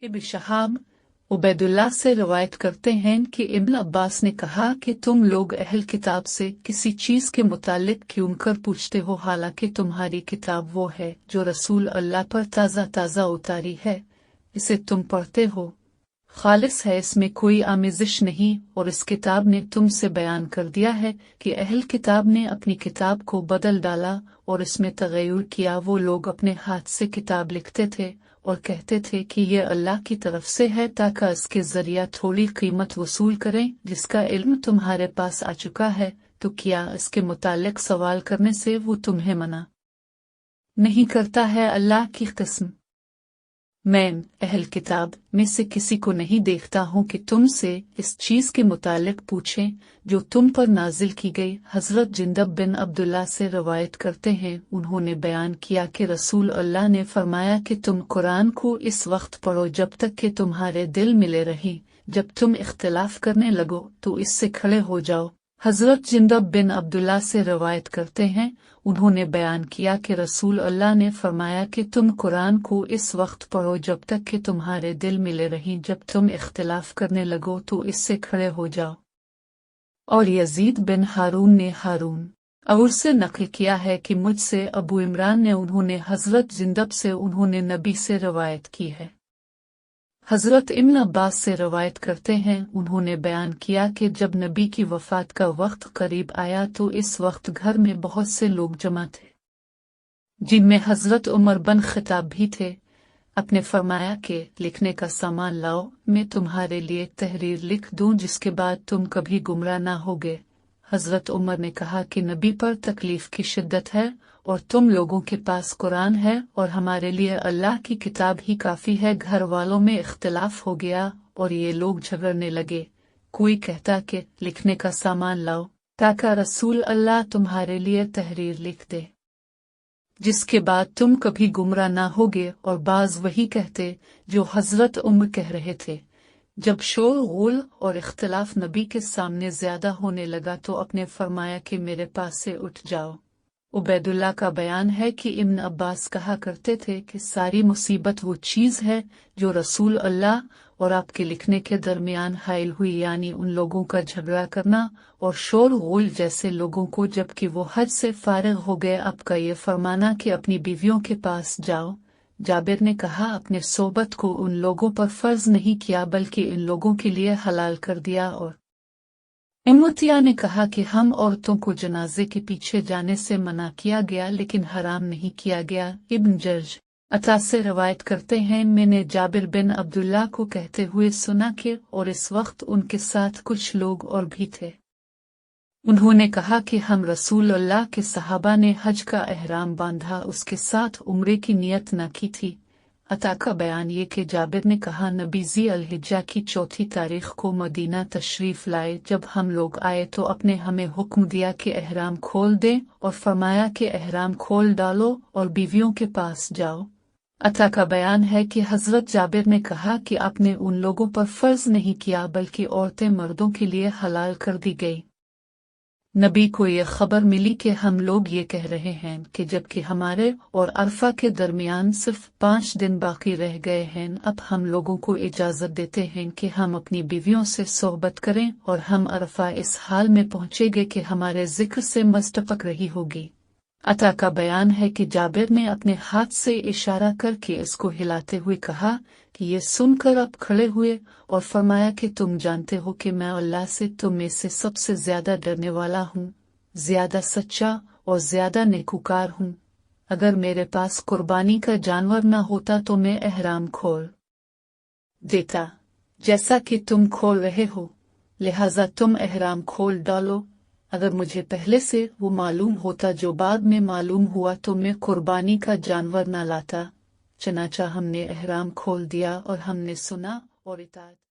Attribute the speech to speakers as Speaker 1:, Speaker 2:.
Speaker 1: इब्न शहाब उबैदुल्लाह से रवायत करते हैं कि इब्न अब्बास ने कहा कि तुम लोग अहल किताब से किसी चीज़ के मुतालिक क्यों कर पूछते हो, हालांकि तुम्हारी किताब वो है जो रसूल अल्लाह पर ताज़ा ताज़ा उतारी है, इसे तुम पढ़ते हो, खालिस है, इसमें कोई आमिज़श नहीं, और इस किताब ने तुमसे बयान कर दिया है कि अहल किताब ने अपनी किताब को बदल डाला और इसमें तग़य्युर किया। वो लोग अपने हाथ से किताब लिखते थे और कहते थे कि ये अल्लाह की तरफ से है ताकि इसके जरिया थोड़ी कीमत वसूल करें। जिसका इल्म तुम्हारे पास आ चुका है तो क्या इसके मुतालिक सवाल करने से वो तुम्हें मना नहीं करता है? अल्लाह की कसम, मैं अहल किताब में से किसी को नहीं देखता हूँ कि तुमसे इस चीज़ के मुतालिक पूछें जो तुम पर नाजिल की गई। हज़रत जिंदब बिन अब्दुल्ला से रवायत करते हैं, उन्होंने बयान किया कि रसूल अल्लाह ने फरमाया कि तुम कुरान को इस वक्त पढ़ो जब तक कि तुम्हारे दिल मिले रही, जब तुम इख्तिलाफ करने लगो तो इससे खड़े हो जाओ। हज़रत जिंदब बिन अब्दुल्ला से रवायत करते हैं, उन्होंने बयान किया कि रसूल अल्लाह ने फरमाया कि तुम कुरान को इस वक्त पढ़ो जब तक कि तुम्हारे दिल मिले रहीं, जब तुम इख्तिलाफ करने लगो तो इससे खड़े हो जाओ। और यजीद बिन हारून ने हारून और से नकल किया है कि मुझसे अबू इमरान ने उन्होंने हज़रत जिंदब से उन्होंने नबी से रवायत की है। हज़रत इब्न अब्बास से रवायत करते हैं, उन्होंने बयान किया कि जब नबी की वफ़ात का वक्त करीब आया तो इस वक्त घर में बहुत से लोग जमा थे, जिनमें हज़रत उमर बन खिताब भी थे। अपने फरमाया कि लिखने का सामान लाओ, मैं तुम्हारे लिए तहरीर लिख दूं जिसके बाद तुम कभी गुमराह ना होगे। हज़रत उमर ने कहा कि नबी पर तकलीफ की शिद्दत है और तुम लोगों के पास कुरान है और हमारे लिए अल्लाह की किताब ही काफ़ी है। घर वालों में इख्तिलाफ हो गया और ये लोग झगड़ने लगे, कोई कहता कि लिखने का सामान लाओ ताकि रसूल अल्लाह तुम्हारे लिए तहरीर लिख दे जिसके बाद तुम कभी गुमराह ना होगे, और बाज वही कहते जो हज़रत उमर कह रहे थे। जब शोर गुल और इख्तिलाफ नबी के सामने ज्यादा होने लगा तो अपने फरमाया कि मेरे पास से उठ जाओ। उबैदुल्लाह का बयान है कि इब्न अब्बास कहा करते थे कि सारी मुसीबत वो चीज़ है जो रसूल अल्लाह और आपके लिखने के दरमियान हाइल हुई, यानी उन लोगों का झगड़ा करना और शोर गुल जैसे लोगों को, जबकि वो हद से फारिग हो गए। आपका ये फरमाना कि अपनी बीवियों के पास जाओ। जाबिर ने कहा, अपने सोबत को उन लोगों पर फर्ज नहीं किया बल्कि इन लोगों के लिए हलाल कर दिया। और इमतिया ने कहा कि हम औरतों को जनाजे के पीछे जाने से मना किया गया लेकिन हराम नहीं किया गया। इब्न जर्ज अता से रवायत करते हैं, मैंने जाबिर बिन अब्दुल्ला को कहते हुए सुना कि और इस वक्त उनके साथ कुछ लोग और भी थे। उन्होंने कहा कि हम रसूल अल्लाह के सहाबा ने हज का एहराम बांधा, उसके साथ उम्रे की नियत न की थी। अता का बयान ये कि जाबिर ने कहा, नबी ज़ी अल-हिज्जा की 4 तारीख को मदीना तशरीफ लाए। जब हम लोग आए तो अपने हमें हुक्म दिया कि एहराम खोल दें और फरमाया कि एहराम खोल डालो और बीवियों के पास जाओ। अता का बयान है कि हज़रत जाबिर ने कहा कि आपने उन लोगों पर फर्ज नहीं किया बल्कि औरतें मर्दों के लिए हलाल कर दी गई। नबी को ये खबर मिली कि हम लोग ये कह रहे हैं कि जबकि हमारे और अरफा के दरमियान सिर्फ 5 दिन बाकी रह गए हैं, अब हम लोगों को इजाज़त देते हैं कि हम अपनी बीवियों से सोहबत करें और हम अरफा इस हाल में पहुँचेंगे कि हमारे जिक्र से मस्तपक रही होगी। अता का बयान है कि जाबिर ने अपने हाथ से इशारा करके इसको हिलाते हुए कहा कि ये सुनकर अब खड़े हुए और फरमाया कि तुम जानते हो कि मैं अल्लाह से तुम में से सबसे ज्यादा डरने वाला हूँ, ज्यादा सच्चा और ज्यादा नेकूकार हूँ। अगर मेरे पास कुर्बानी का जानवर न होता तो मैं एहराम खोल देता जैसा कि तुम खोल रहे हो, लिहाजा तुम एहराम खोल डालो। अगर मुझे पहले से वो मालूम होता जो बाद में मालूम हुआ तो मैं कुर्बानी का जानवर न लाता। चनाचा हमने एहराम खोल दिया और हमने सुना और इताअत